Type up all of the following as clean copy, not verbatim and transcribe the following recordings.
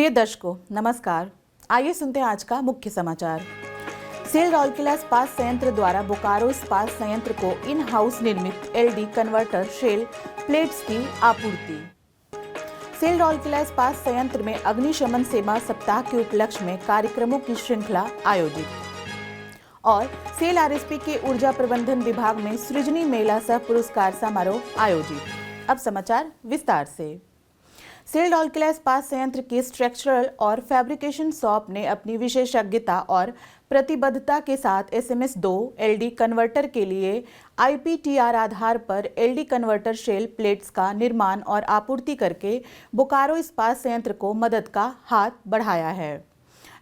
प्रिय दर्शकों नमस्कार। आइए सुनते हैं आज का मुख्य समाचार। सेल राउरकेला इस्पात संयंत्र द्वारा बोकारो इस्पात संयंत्र को इन हाउस निर्मित एलडी कन्वर्टर शेल प्लेट्स की आपूर्ति। सेल राउरकेला इस्पात संयंत्र में अग्निशमन सेवा सप्ताह के उपलक्ष्य में कार्यक्रमों की श्रृंखला आयोजित और सेल आरएसपी के ऊर्जा प्रबंधन विभाग में सृजनी मेला सह पुरस्कार समारोह आयोजित। अब समाचार विस्तार से। सेल राउरकेला इस्पात संयंत्र के स्ट्रक्चरल और फैब्रिकेशन शॉप ने अपनी विशेषज्ञता और प्रतिबद्धता के साथ SMS2 एलडी कन्वर्टर के लिए IPTR आधार पर एलडी कन्वर्टर शेल प्लेट्स का निर्माण और आपूर्ति करके बोकारो इस्पात संयंत्र को मदद का हाथ बढ़ाया है।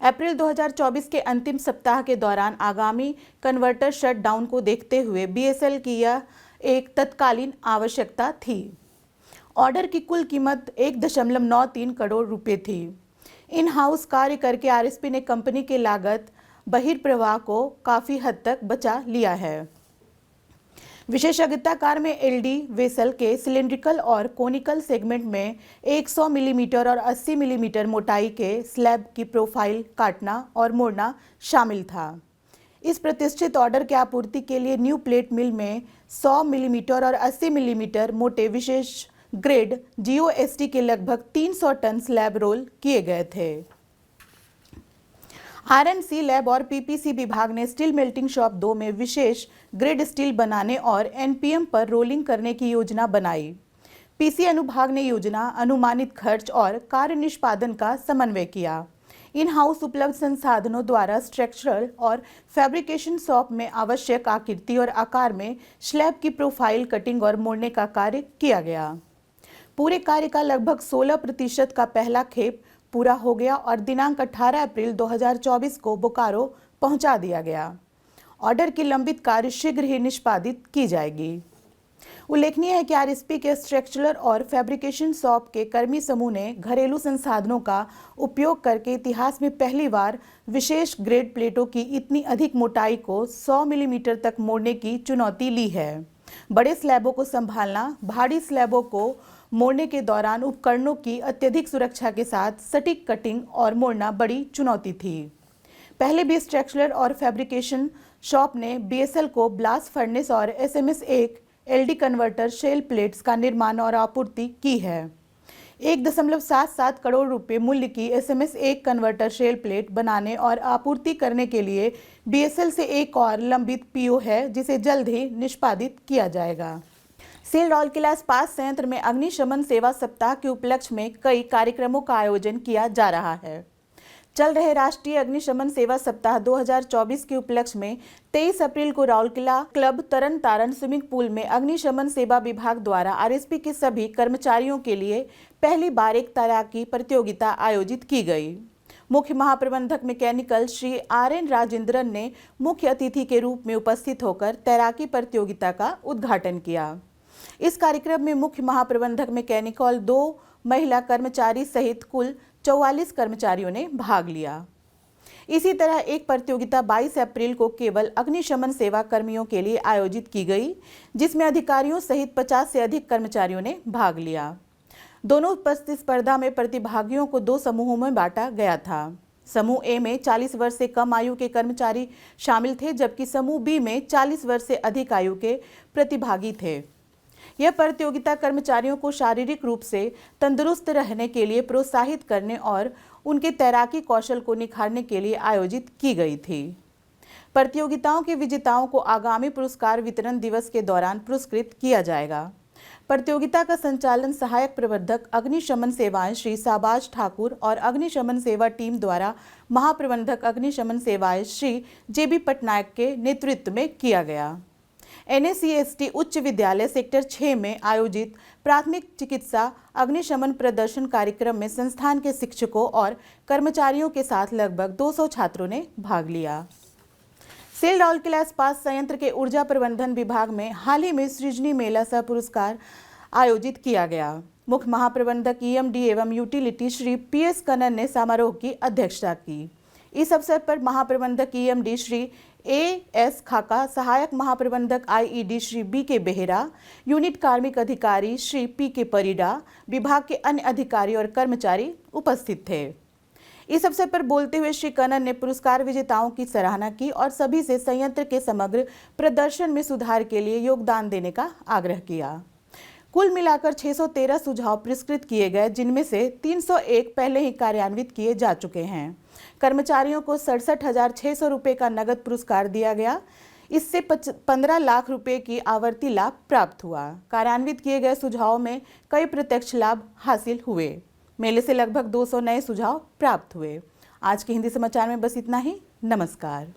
अप्रैल 2024 के अंतिम सप्ताह के दौरान आगामी कन्वर्टर शटडाउन को देखते हुए BSL की यह एक तत्कालीन आवश्यकता थी। ऑर्डर की कुल कीमत 1.93 करोड़ रुपए थी। इन हाउस कार्य करके आरएसपी ने कंपनी के लागत बहिर्प्रवाह को काफी हद तक बचा लिया है। विशेषज्ञता कार में एलडी वेसल के सिलेंड्रिकल और कोनिकल सेगमेंट में 100 मिलीमीटर और 80 मिलीमीटर मोटाई के स्लैब की प्रोफाइल काटना और मोड़ना शामिल था। इस प्रतिष्ठित ऑर्डर के आपूर्ति के लिए न्यू प्लेट मिल में 100 मिलीमीटर और 80 मिलीमीटर मोटे विशेष ग्रेड GOST के लगभग 300 टन स्लैब रोल किए गए थे। RNC लैब और PPC विभाग ने स्टील मेल्टिंग शॉप 2 में विशेष ग्रेड स्टील बनाने और NPM पर रोलिंग करने की योजना बनाई। PC अनुभाग ने योजना, अनुमानित खर्च और कार्य निष्पादन का समन्वय किया। इन हाउस उपलब्ध संसाधनों द्वारा स्ट्रक्चरल और फैब्रिकेशन शॉप में आवश्यक आकृति और आकार में स्लैब की प्रोफाइल कटिंग और मोड़ने का कार्य किया गया। पूरे कार्य का लगभग 16% का पहला खेप पूरा हो गया और दिनांक 18 अप्रैल 2024 को बोकारो पहुंचा दिया गया। ऑर्डर की लंबित कार्य शीघ्र ही निष्पादित की जाएगी। उल्लेखनीय है कि आरएसपी के स्ट्रक्चरल और फैब्रिकेशन शॉप के कर्मी समूह ने घरेलू संसाधनों का उपयोग करके इतिहास में पहली बार विशेष ग्रेड प्लेटों की इतनी अधिक मोटाई को 100 मिलीमीटर तक मोड़ने की चुनौती ली है। बड़े स्लैबों को संभालना, भारी स्लैबों को मोड़ने के दौरान उपकरणों की अत्यधिक सुरक्षा के साथ सटीक कटिंग और मोड़ना बड़ी चुनौती थी। पहले भी स्ट्रक्चरल और फैब्रिकेशन शॉप ने BSL को ब्लास्ट फर्नेस और SMS1 LD converter shell plates का निर्माण और आपूर्ति की है। 1.77 करोड़ रुपए मूल्य की SMS1 कन्वर्टर शेल प्लेट बनाने और आपूर्ति करने के लिए BSL से एक और लंबित PO है, जिसे जल्द ही निष्पादित किया जाएगा। सेल राउरकेला इस्पात संयंत्र में अग्निशमन सेवा सप्ताह के उपलक्ष्य में कई कार्यक्रमों का आयोजन किया जा रहा है। चल रहे राष्ट्रीय अग्निशमन सेवा सप्ताह 2024 के उपलक्ष्य में 23 अप्रैल को राउरकेला क्लब तरन तारण स्विमिंग पूल में अग्निशमन सेवा विभाग द्वारा आरएसपी के सभी कर्मचारियों के लिए पहली बार एक तैराकी प्रतियोगिता आयोजित की गई। मुख्य महाप्रबंधक मैकेनिकल श्री RN राजेंद्रन ने मुख्य अतिथि के रूप में उपस्थित होकर तैराकी प्रतियोगिता का उद्घाटन किया। इस कार्यक्रम में मुख्य महाप्रबंधक मैकेनिकल 2 महिला कर्मचारी सहित कुल 44 कर्मचारियों ने भाग लिया। इसी तरह एक प्रतियोगिता 22 अप्रैल को केवल अग्निशमन सेवा कर्मियों के लिए आयोजित की गई, जिसमें अधिकारियों सहित 50 से अधिक कर्मचारियों ने भाग लिया। दोनों प्रतिस्पर्धा में प्रतिभागियों को 2 समूहों में बांटा गया था। समूह ए में 40 वर्ष से कम आयु के कर्मचारी शामिल थे, जबकि समूह बी में 40 वर्ष से अधिक आयु के प्रतिभागी थे। यह प्रतियोगिता कर्मचारियों को शारीरिक रूप से तंदुरुस्त रहने के लिए प्रोत्साहित करने और उनके तैराकी कौशल को निखारने के लिए आयोजित की गई थी। प्रतियोगिताओं के विजेताओं को आगामी पुरस्कार वितरण दिवस के दौरान पुरस्कृत किया जाएगा। प्रतियोगिता का संचालन सहायक प्रबंधक अग्निशमन सेवाएं श्री साबाज ठाकुर और अग्निशमन सेवा टीम द्वारा महाप्रबंधक अग्निशमन सेवाएं श्री JB पटनायक के नेतृत्व में किया गया। NACST उच्च विद्यालय सेक्टर 6 में आयोजित प्राथमिक चिकित्सा अग्निशमन प्रदर्शन कार्यक्रम में संस्थान के शिक्षकों और कर्मचारियों के साथ लगभग 200 छात्रों ने भाग लिया। सेल राउरकेला इस्पात संयंत्र के ऊर्जा प्रबंधन विभाग में हाल ही में सृजनी मेला सह पुरस्कार आयोजित किया गया। मुख्य महाप्रबंधक EMD एवं यूटिलिटी श्री PS कन्नन ने समारोह की अध्यक्षता की। इस अवसर पर महाप्रबंधक EMD श्री AS खाका, सहायक महाप्रबंधक IED Shri BK Behera, unit कार्मिक अधिकारी श्री PK परिडा, विभाग के अन्य अधिकारी और कर्मचारी उपस्थित थे। इस अवसर पर बोलते हुए श्री कन्नन ने पुरस्कार विजेताओं की सराहना की और सभी से संयंत्र के समग्र प्रदर्शन में सुधार के लिए योगदान देने का आग्रह किया। कुल मिलाकर 613 सुझाव पुरस्कृत किए गए, जिनमें से 301 पहले ही कार्यान्वित किए जा चुके हैं। कर्मचारियों को 67,600 रुपये का नगद पुरस्कार दिया गया। इससे 15 लाख रुपए की आवर्ती लाभ प्राप्त हुआ। कार्यान्वित किए गए सुझावों में कई प्रत्यक्ष लाभ हासिल हुए। मेले से लगभग 200 नए सुझाव प्राप्त हुए। आज के हिंदी समाचार में बस इतना ही। नमस्कार।